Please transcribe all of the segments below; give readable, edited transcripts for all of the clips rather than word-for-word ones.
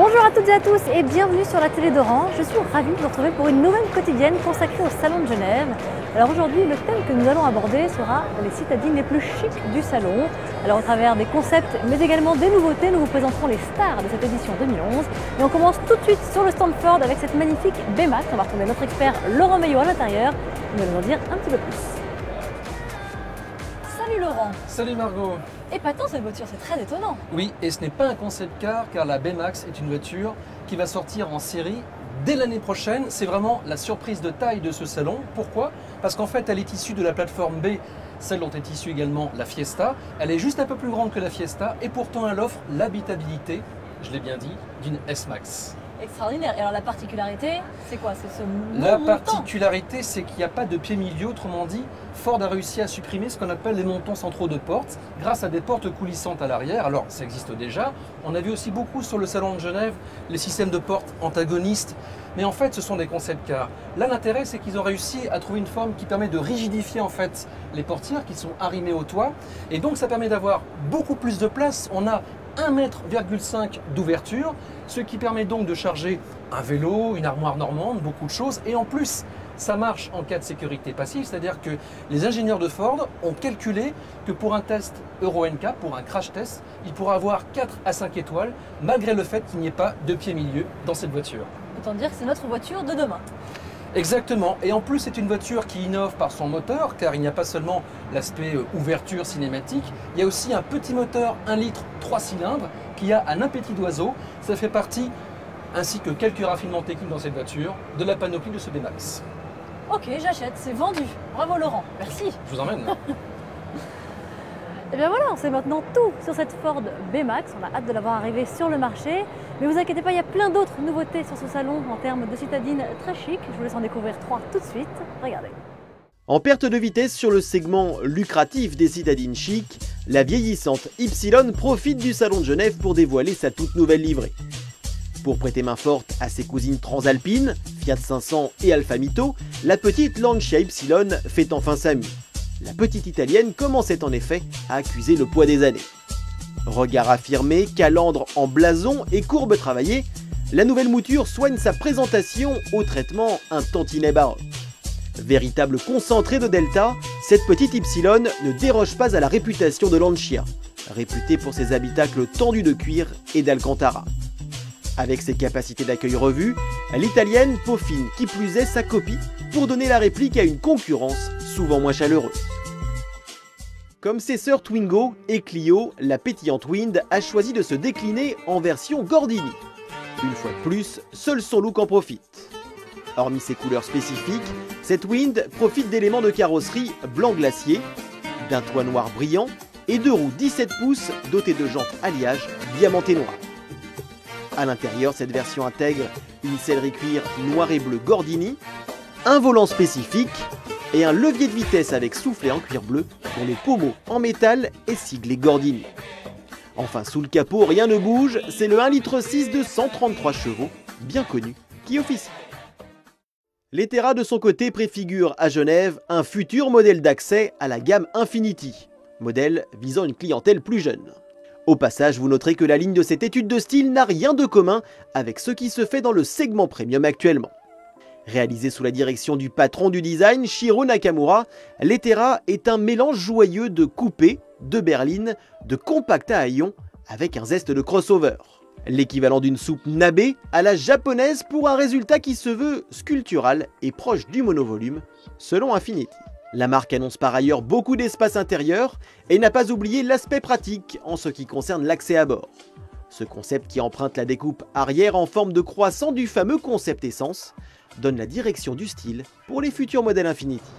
Bonjour à toutes et à tous et bienvenue sur la télé d'Orange. Je suis ravie de vous retrouver pour une nouvelle quotidienne consacrée au Salon de Genève. Alors aujourd'hui, le thème que nous allons aborder sera les citadines les plus chics du salon. Alors au travers des concepts mais également des nouveautés, nous vous présenterons les stars de cette édition 2011. Et on commence tout de suite sur le stand Ford avec cette magnifique B-Max. On va retrouver notre expert Laurent Meillot à l'intérieur. Il va nous en dire un petit peu plus. Salut Laurent. Salut Margot. Épatant cette voiture, c'est très étonnant. Oui, et ce n'est pas un concept car la B-Max est une voiture qui va sortir en série dès l'année prochaine. C'est vraiment la surprise de taille de ce salon. Pourquoi? Parce qu'en fait, elle est issue de la plateforme B, celle dont est issue également la Fiesta. Elle est juste un peu plus grande que la Fiesta et pourtant elle offre l'habitabilité, je l'ai bien dit, d'une S-Max. Extraordinaire. Et alors la particularité, c'est quoi? C'est ce La montant. particularité, c'est qu'il n'y a pas de pied milieu. Autrement dit, Ford a réussi à supprimer ce qu'on appelle les montants centraux de portes grâce à des portes coulissantes à l'arrière. Alors, ça existe déjà. On a vu aussi beaucoup sur le salon de Genève les systèmes de portes antagonistes. Mais en fait, ce sont des concept cars. Là, l'intérêt, c'est qu'ils ont réussi à trouver une forme qui permet de rigidifier en fait les portières qui sont arrimées au toit. Et donc, ça permet d'avoir beaucoup plus de place. On a 1,5 m d'ouverture, ce qui permet donc de charger un vélo, une armoire normande, beaucoup de choses. Et en plus, ça marche en cas de sécurité passive, c'est-à-dire que les ingénieurs de Ford ont calculé que pour un test Euro NCAP, pour un crash test, il pourra avoir 4 à 5 étoiles, malgré le fait qu'il n'y ait pas de pied milieu dans cette voiture. Autant dire que c'est notre voiture de demain. Exactement, et en plus c'est une voiture qui innove par son moteur, car il n'y a pas seulement l'aspect ouverture cinématique, il y a aussi un petit moteur 1 litre 3 cylindres qui a un appétit d'oiseau. Ça fait partie, ainsi que quelques raffinements techniques dans cette voiture, de la panoplie de ce B-Max. Ok, j'achète, c'est vendu. Bravo Laurent, merci. Je vous emmène. Et bien voilà, on sait maintenant tout sur cette Ford B-Max. On a hâte de la voir arriver sur le marché. Mais vous inquiétez pas, il y a plein d'autres nouveautés sur ce salon en termes de citadines très chic. Je vous laisse en découvrir 3 tout de suite. Regardez. En perte de vitesse sur le segment lucratif des citadines chic, la vieillissante Y profite du salon de Genève pour dévoiler sa toute nouvelle livrée. Pour prêter main forte à ses cousines transalpines, Fiat 500 et Alfa Mito, la petite Lancia Y fait enfin sa mue. La petite italienne commençait en effet à accuser le poids des années. Regard affirmé, calandre en blason et courbe travaillée, la nouvelle mouture soigne sa présentation au traitement un tantinet baroque. Véritable concentré de Delta, cette petite Y ne déroge pas à la réputation de Lancia, réputée pour ses habitacles tendus de cuir et d'Alcantara. Avec ses capacités d'accueil revues, l'italienne peaufine qui plus est sa copie pour donner la réplique à une concurrence souvent moins chaleureuse. Comme ses sœurs Twingo et Clio, la pétillante Wind a choisi de se décliner en version Gordini. Une fois de plus, seul son look en profite. Hormis ses couleurs spécifiques, cette Wind profite d'éléments de carrosserie blanc glacier, d'un toit noir brillant et de roues 17 pouces dotées de jantes alliage diamantées noires. À l'intérieur, cette version intègre une sellerie cuir noir et bleu Gordini, un volant spécifique et un levier de vitesse avec soufflet en cuir bleu dont le pommeau en métal est siglé Gordini. Enfin, sous le capot, rien ne bouge, c'est le 1,6 litre de 133 chevaux, bien connu, qui officie. L'Etera de son côté préfigure à Genève un futur modèle d'accès à la gamme Infiniti, modèle visant une clientèle plus jeune. Au passage, vous noterez que la ligne de cette étude de style n'a rien de commun avec ce qui se fait dans le segment premium actuellement. Réalisé sous la direction du patron du design, Shiro Nakamura, l'Etera est un mélange joyeux de coupé, de berline, de compact à haillons, avec un zeste de crossover. L'équivalent d'une soupe nabe à la japonaise pour un résultat qui se veut sculptural et proche du monovolume, selon Infiniti. La marque annonce par ailleurs beaucoup d'espace intérieur et n'a pas oublié l'aspect pratique en ce qui concerne l'accès à bord. Ce concept qui emprunte la découpe arrière en forme de croissant du fameux concept essence donne la direction du style pour les futurs modèles Infiniti.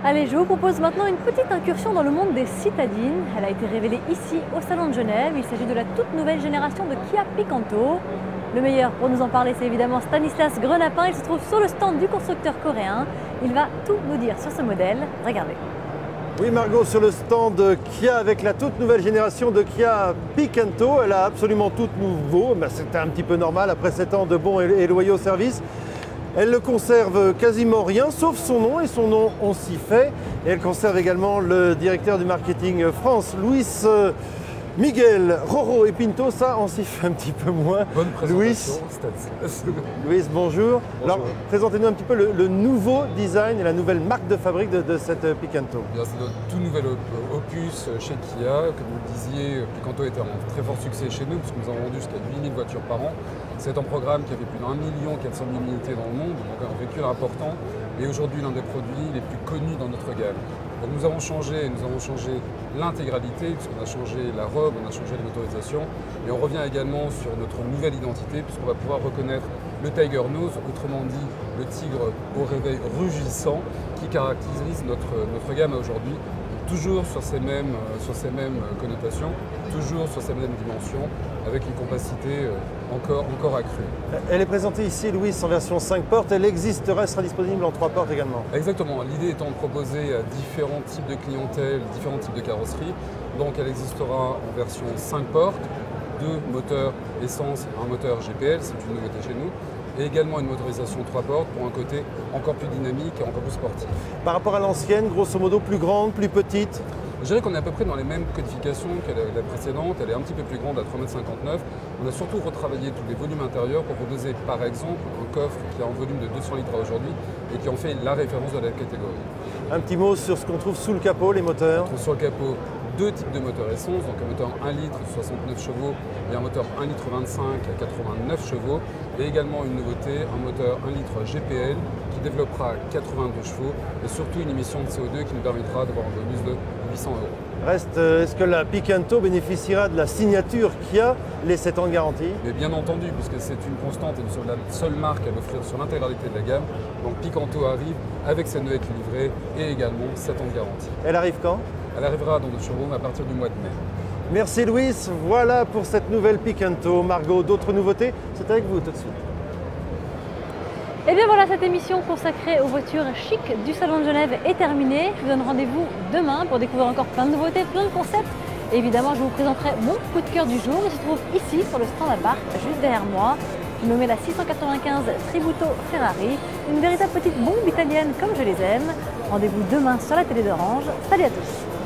Allez, je vous propose maintenant une petite incursion dans le monde des citadines. Elle a été révélée ici au Salon de Genève. Il s'agit de la toute nouvelle génération de Kia Picanto. Le meilleur pour nous en parler, c'est évidemment Stanislas Grenapin. Il se trouve sur le stand du constructeur coréen. Il va tout nous dire sur ce modèle. Regardez. Oui Margot, sur le stand Kia avec la toute nouvelle génération de Kia Picanto. Elle a absolument tout nouveau. C'était un petit peu normal après 7 ans de bons et loyaux services. Elle ne conserve quasiment rien, sauf son nom, et son nom on s'y fait. Et elle conserve également le directeur du marketing France, Luis Miguel, Roro et Pinto, ça on s'y fait un petit peu moins. Bonne Luis, présentation. Luis, bonjour. Bonjour. Alors, présentez-nous un petit peu le nouveau design et la nouvelle marque de fabrique de cette Picanto. C'est notre tout nouvel opus chez Kia. Comme vous le disiez, Picanto était un très fort succès chez nous, puisque nous avons vendu jusqu'à 8000 voitures par an. C'est un programme qui avait plus d'1 400 000 unités dans le monde, donc un véhicule important, et aujourd'hui l'un des produits les plus connus dans notre gamme. Donc nous avons changé l'intégralité, puisqu'on a changé la robe, on a changé les motorisations, et on revient également sur notre nouvelle identité, puisqu'on va pouvoir reconnaître le Tiger Nose, autrement dit le tigre au réveil rugissant, qui caractérise notre gamme aujourd'hui, toujours sur ces mêmes connotations, toujours sur ces mêmes dimensions, avec une capacité encore accrue. Elle est présentée ici, Louis, en version 5 portes. Elle sera disponible en 3 portes également. Exactement. L'idée étant de proposer à différents types de clientèle, différents types de carrosseries. Donc elle existera en version 5 portes, 2 moteurs essence, un moteur GPL, c'est une nouveauté chez nous, et également une motorisation 3 portes pour un côté encore plus dynamique et encore plus sportif. Par rapport à l'ancienne, grosso modo, plus grande, plus petite? Je dirais qu'on est à peu près dans les mêmes codifications que la précédente. Elle est un petit peu plus grande à 3,59 m. On a surtout retravaillé tous les volumes intérieurs pour proposer par exemple un coffre qui a un volume de 200 litres aujourd'hui et qui en fait la référence de la catégorie. Un petit mot sur ce qu'on trouve sous le capot, les moteurs. On trouve sur le capot 2 types de moteurs essence, donc un moteur 1 litre 69 chevaux et un moteur 1 litre 25 à 89 chevaux, et également une nouveauté, un moteur 1 litre GPL qui développera 82 chevaux et surtout une émission de CO2 qui nous permettra d'avoir un bonus de 800 €. Reste, est-ce que la Picanto bénéficiera de la signature Kia, les 7 ans de garantie? Mais bien entendu, puisque c'est une constante et nous sommes la seule marque à l'offrir sur l'intégralité de la gamme. Donc Picanto arrive avec sa navette livrée et également 7 ans de garantie. Elle arrive quand? Elle arrivera dans notre showroom à partir du mois de mai. Merci Louis, voilà pour cette nouvelle Picanto. Margot, d'autres nouveautés? C'est avec vous tout de suite. Et bien voilà, cette émission consacrée aux voitures chic du Salon de Genève est terminée. Je vous donne rendez-vous demain pour découvrir encore plein de nouveautés, plein de concepts. Et évidemment, je vous présenterai mon coup de cœur du jour. Il se trouve ici, sur le stand à bar, juste derrière moi. Je nommé la 695 Tributo Ferrari, une véritable petite bombe italienne comme je les aime. Rendez-vous demain sur la télé d'Orange. Salut à tous!